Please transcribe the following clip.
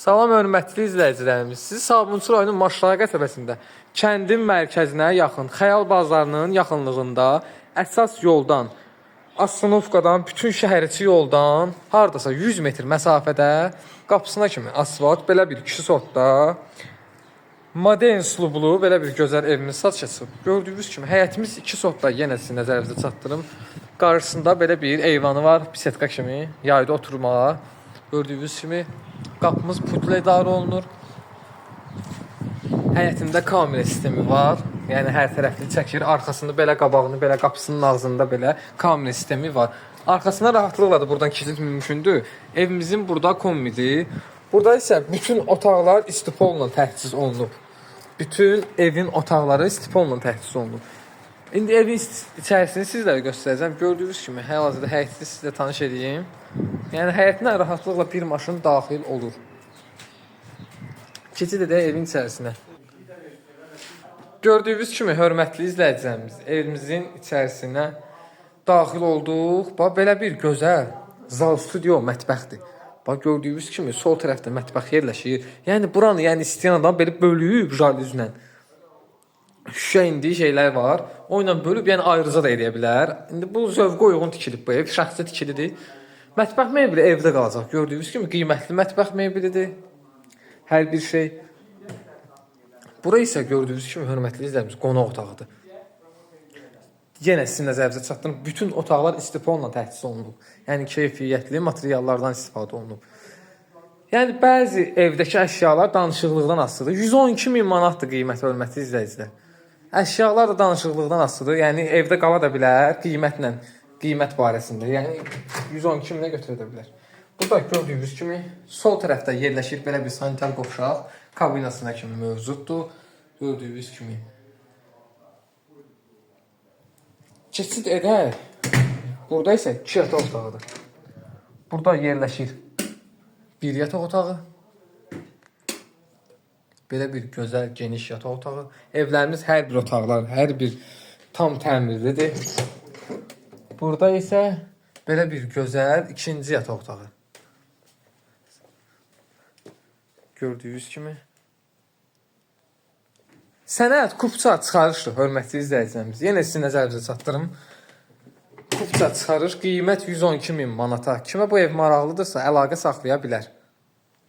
Salam hörmətli izləyicilərimiz. Sizi Sabunçu rayonunun Maşrağa qəsəbəsində kəndin mərkəzinə yaxın, Xəyal bazarının yaxınlığında əsas yoldan, Astınovkadan, bütün şəhərçi yoldan hardasa 100 metr məsafədə qapısına kimi asfalt, belə bir 2 sotda modern slublu belə bir gözəl evimiz satışa çıxıb. Gördüyünüz kimi həyətimiz 2 sotda, yenə sizin nəzərinizə çatdırım. Qarşısında belə bir eyvanı var, bisetka kimi, yayda oturmağa. Gördüyünüz kimi qapımız pudla idarə olunur. Həyətində kamera sistemi var. Yəni hər tərəfli çəkir. Arxasında belə qabağını, belə qapısının ağzında belə kamera sistemi var. Arxasına rahatlıqla da buradan keçid mümkündür. Evimizin burada kombidir. Burada isə bütün otaqlar istipolla təchiz olunub. Bütün evin otaqları istipolla təchiz olunub. İndi evin içərisini sizlərə göstərəcəm. Gördüyünüz kimi hal-hazırda həyəti sizlə tanış edeyim. Yəni həyətinə rahatlıqla bir maşın daxil olur. Keçid edək evin içərisinə. Gördüyünüz kimi hörmətli izləyicilərimiz, evimizin içərisinə daxil olduq. Bax belə bir gözəl zal studio mətbəxdir. Bax gördüyünüz kimi sol tərəfdə mətbəx yerləşir. Yəni buranı, yəni istəyən adam belə bölüb jalüzlə. Şüşə indi şeylər var. O ilə bölüb, yəni ayrıca da eləyə bilər. İndi bu zövqə uyğun tikilib bu ev, şəxsi tikilidir. Mətbəx mebeli evdə qalacaq. Gördüyünüz kimi qiymətli mətbəx mebelidir. Hər bir şey. Bura isə gördüyünüz kimi hörmətli izləyicimiz qonaq otağıdır. Yenə sizin nəzərinizə çatdırım. Bütün otaqlar istipolla təchiz olunub. Yəni keyfiyyətli materiallardan istifadə olunub. Yəni bəzi evdəki əşyalar danışıqlıqdan asılıdır. 112.000 manatdır qiyməti hörmətli izləyicilər. Əşyalar da danışıqlıqdan asılıdır. Yəni evdə qala da bilər qiymətlə, qiymət barəsində. Yəni 112.000-ə götürə bilər. Burada gördüyünüz kimi sol tərəfdə yerləşir belə bir sanitar qovşaq, kabinasına kimi mövcuddur. Gördüyünüz kimi. Keçid edək. Burada isə 2 yataq otağıdır. Burada yerləşir bir yataq otağı. Belə bir gözəl, geniş yataq otağı. Evlərimiz hər bir otaqlar, hər bir tam təmirlidir. Burada isə belə bir gözəl ikinci yataq otağı. Gördüyünüz kimi. Sənəd kupça çıxarışdır, hörmətli izləyicilərimiz. Yenə sizin nəzərinizə çatdırım. Kupça çıxarış, qiymət 112.000 manata. Kimə bu ev maraqlıdırsa əlaqə saxlaya bilər.